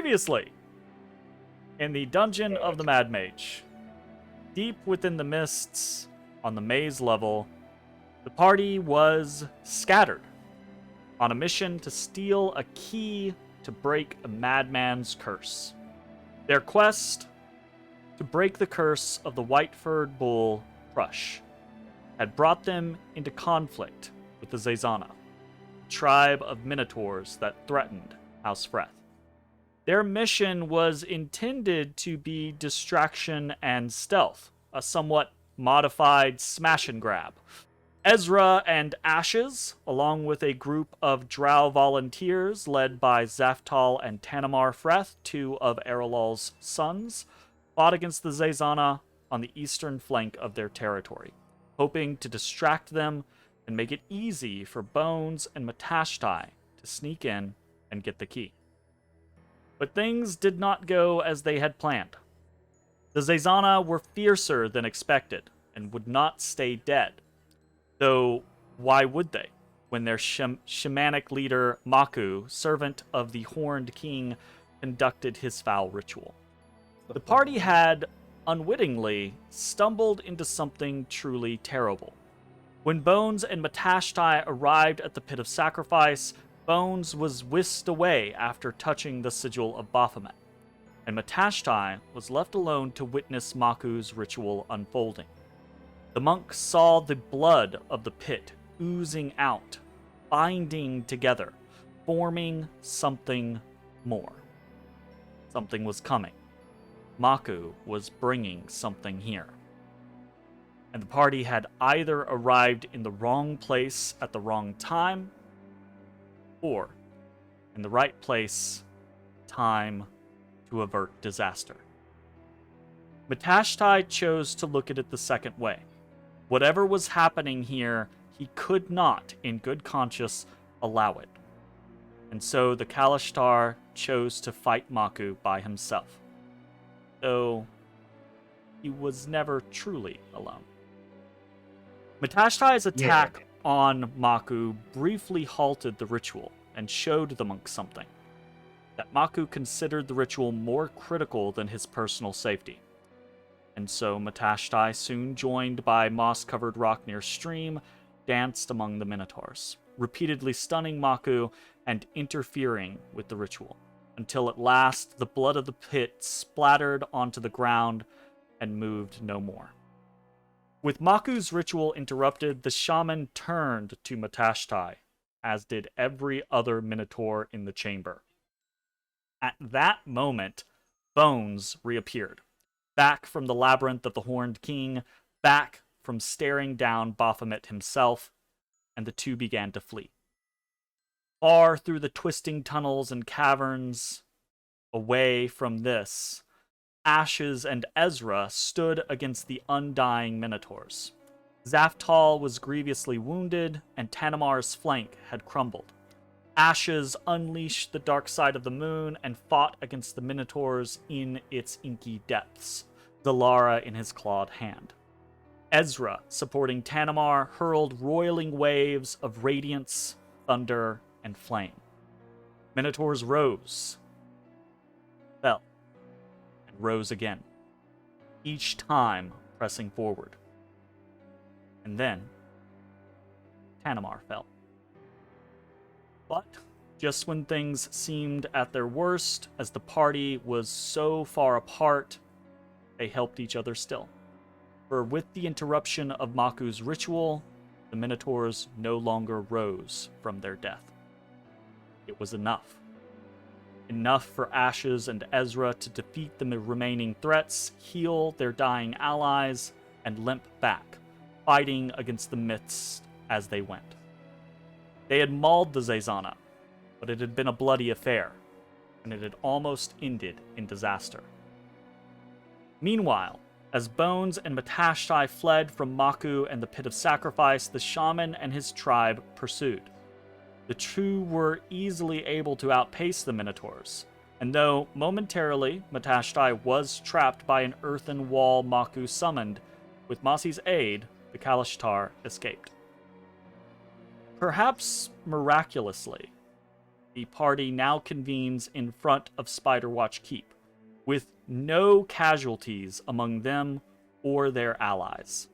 Previously, in the dungeon of the Mad Mage, deep within the mists on the maze level, the party was scattered on a mission to steal a key to break a madman's curse. Their quest to break the curse of the white-furred bull, Crush, had brought them into conflict with the Zazana, a tribe of minotaurs that threatened House Freth. Their mission was intended to be distraction and stealth, a somewhat modified smash and grab. Ezrah and Ashes, along with a group of drow volunteers led by Zaftal and Tanamar Freth, two of Eralal's sons, fought against the Zazana on the eastern flank of their territory, hoping to distract them and make it easy for Bones and Matashtai to sneak in and get the key. But things did not go as they had planned. The Zazana were fiercer than expected and would not stay dead. Though, why would they, when their shamanic leader, Maku, servant of the Horned King, conducted his foul ritual? The party had, unwittingly, stumbled into something truly terrible. When Bones and Matashtai arrived at the Pit of Sacrifice, Bones was whisked away after touching the sigil of Baphomet, and Matashtai was left alone to witness Maku's ritual unfolding. The monks saw the blood of the pit oozing out, binding together, forming something more. Something was coming. Maku was bringing something here. And the party had either arrived in the wrong place at the wrong time, or in the right place, time to avert disaster. Matashtai chose to look at it the second way. Whatever was happening here, he could not, in good conscience, allow it. And so the Kalashtar chose to fight Maku by himself, though he was never truly alone. Matashtai's attack on Maku briefly halted the ritual and showed the monk something: that Maku considered the ritual more critical than his personal safety. And so Matashtai, soon joined by moss-covered rock near stream, danced among the minotaurs, repeatedly stunning Maku and interfering with the ritual, until at last the blood of the pit splattered onto the ground and moved no more. With Maku's ritual interrupted, the shaman turned to Matashtai, as did every other minotaur in the chamber. At that moment, Bones reappeared, back from the labyrinth of the Horned King, back from staring down Baphomet himself, and the two began to flee. Far through the twisting tunnels and caverns, away from this, Ashes and Ezrah stood against the undying minotaurs. Zaftal was grievously wounded, and Tanamar's flank had crumbled. Ashes unleashed the dark side of the moon and fought against the minotaurs in its inky depths, Zalara in his clawed hand. Ezrah, supporting Tanamar, hurled roiling waves of radiance, thunder, and flame. Minotaurs rose, fell, and rose again, each time pressing forward. And then, Tanamar fell. But, just when things seemed at their worst, as the party was so far apart, they helped each other still. For with the interruption of Maku's ritual, the Minotaurs no longer rose from their death. It was enough. Enough for Ashes and Ezrah to defeat the remaining threats, heal their dying allies, and limp back, fighting against the myths as they went. They had mauled the Zazana, but it had been a bloody affair, and it had almost ended in disaster. Meanwhile, as Bones and Matashtai fled from Maku and the Pit of Sacrifice, the shaman and his tribe pursued. The two were easily able to outpace the Minotaurs, and though momentarily Matashtai was trapped by an earthen wall Maku summoned, with Masi's aid, the Kalashtar escaped. Perhaps miraculously, The party now convenes in front of Spiderwatch Keep, with no casualties among them or their allies,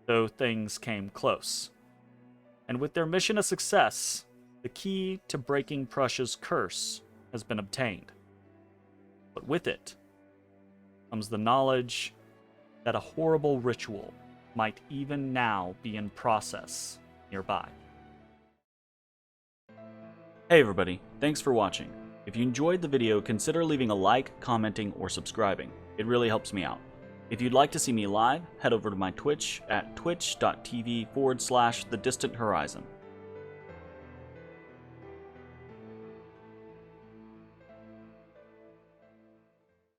though things came close. And with their mission a success, the key to breaking Prussia's curse has been obtained. But with it comes the knowledge that a horrible ritual might even now be in process nearby. Hey everybody, thanks for watching. If you enjoyed the video, consider leaving a like, commenting, or subscribing. It really helps me out. If you'd like to see me live, head over to my Twitch at twitch.tv/thedistanthorizon.